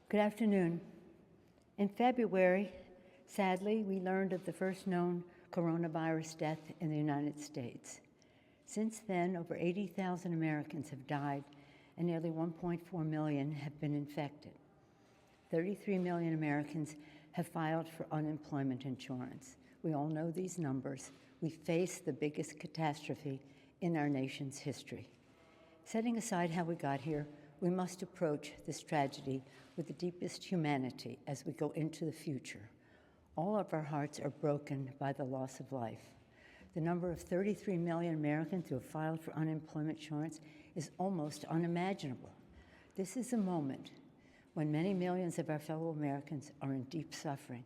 Good afternoon. In February, sadly, we learned of the first known coronavirus death in the United States. Since then, over 80,000 Americans have died and nearly 1.4 million have been infected. 33 million Americans have filed for unemployment insurance. We all know these numbers. We face the biggest catastrophe in our nation's history. Setting aside how we got here, we must approach this tragedy with the deepest humanity as we go into the future. All of our hearts are broken by the loss of life. The number of 33 million Americans who have filed for unemployment insurance is almost unimaginable. This is a moment when many millions of our fellow Americans are in deep suffering.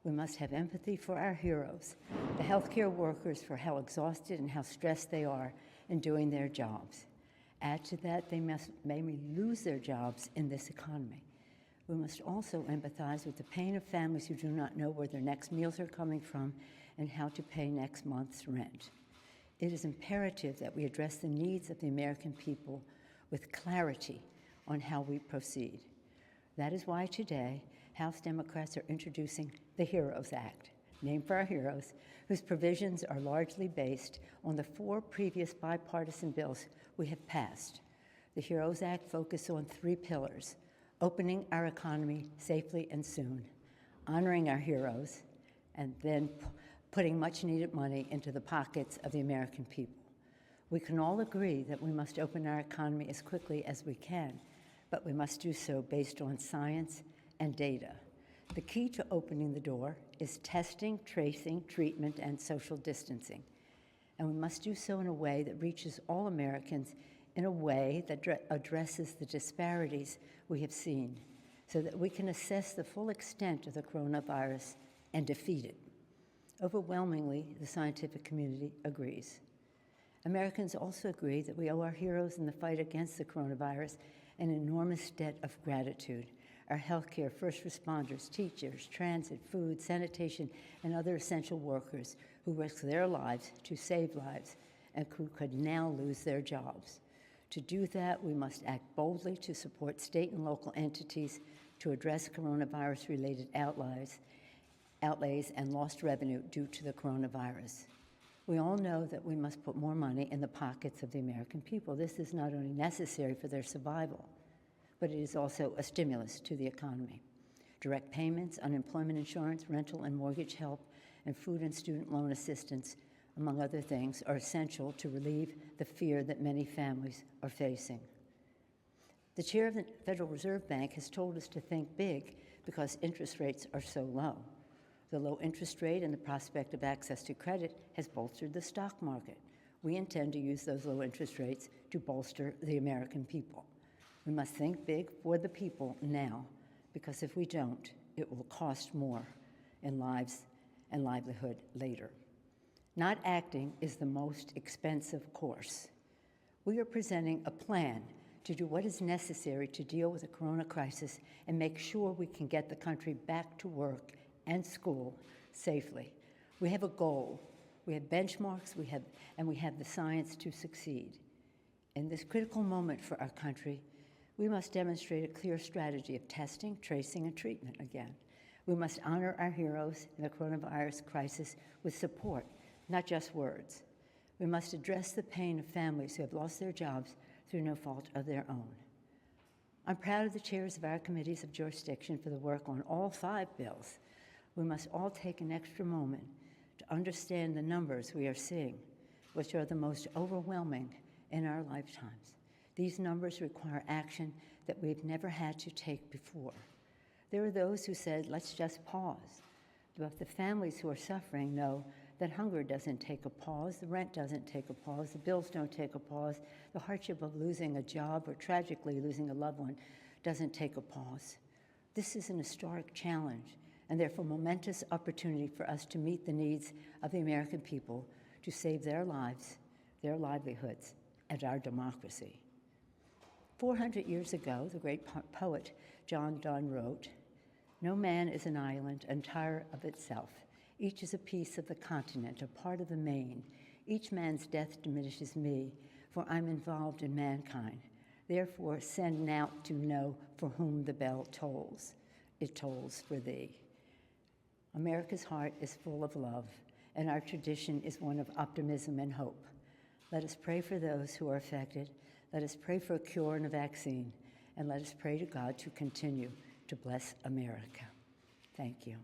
We must have empathy for our heroes, the healthcare workers, for how exhausted and how stressed they are in doing their jobs. Add to that, they may lose their jobs in this economy. We must also empathize with the pain of families who do not know where their next meals are coming from and how to pay next month's rent. It is imperative that we address the needs of the American people with clarity on how we proceed. That is why today, House Democrats are introducing the HEROES Act, named for our heroes, whose provisions are largely based on the 4 previous bipartisan bills we have passed. The HEROES Act focuses on 3 pillars: opening our economy safely and soon, honoring our heroes, and then putting much-needed money into the pockets of the American people. We can all agree that we must open our economy as quickly as we can, but we must do so based on science and data. The key to opening the door is testing, tracing, treatment, and social distancing. And we must do so in a way that reaches all Americans in a way that addresses the disparities we have seen so that we can assess the full extent of the coronavirus and defeat it. Overwhelmingly, the scientific community agrees. Americans also agree that we owe our heroes in the fight against the coronavirus an enormous debt of gratitude. Our healthcare, first responders, teachers, transit, food, sanitation, and other essential workers who risk their lives to save lives and who could now lose their jobs. To do that, we must act boldly to support state and local entities to address coronavirus-related outlays and lost revenue due to the coronavirus. We all know that we must put more money in the pockets of the American people. This is not only necessary for their survival, but it is also a stimulus to the economy. Direct payments, unemployment insurance, rental and mortgage help, and food and student loan assistance, among other things, are essential to relieve the fear that many families are facing. The chair of the Federal Reserve Bank has told us to think big because interest rates are so low. The low interest rate and the prospect of access to credit has bolstered the stock market. We intend to use those low interest rates to bolster the American people. We must think big for the people now, because if we don't, it will cost more in lives and livelihood later. Not acting is the most expensive course. We are presenting a plan to do what is necessary to deal with the corona crisis and make sure we can get the country back to work and school safely. We have a goal. We have benchmarks, we have the science to succeed. In this critical moment for our country, we must demonstrate a clear strategy of testing, tracing, and treatment again. We must honor our heroes in the coronavirus crisis with support, not just words. We must address the pain of families who have lost their jobs through no fault of their own. I'm proud of the chairs of our committees of jurisdiction for the work on all 5 bills. We must all take an extra moment to understand the numbers we are seeing, which are the most overwhelming in our lifetimes. These numbers require action that we've never had to take before. There are those who said, let's just pause. But the families who are suffering know that hunger doesn't take a pause, the rent doesn't take a pause, the bills don't take a pause, the hardship of losing a job or tragically losing a loved one doesn't take a pause. This is an historic challenge and therefore momentous opportunity for us to meet the needs of the American people to save their lives, their livelihoods, and our democracy. 400 years ago, the great poet John Donne wrote, "No man is an island entire of itself. Each is a piece of the continent, a part of the main. Each man's death diminishes me, for I'm involved in mankind. Therefore, send now to know for whom the bell tolls. It tolls for thee. America's heart is full of love, and our tradition is one of optimism and hope. Let us pray for those who are affected. Let us pray for a cure and a vaccine. And let us pray to God to continue to bless America. Thank you.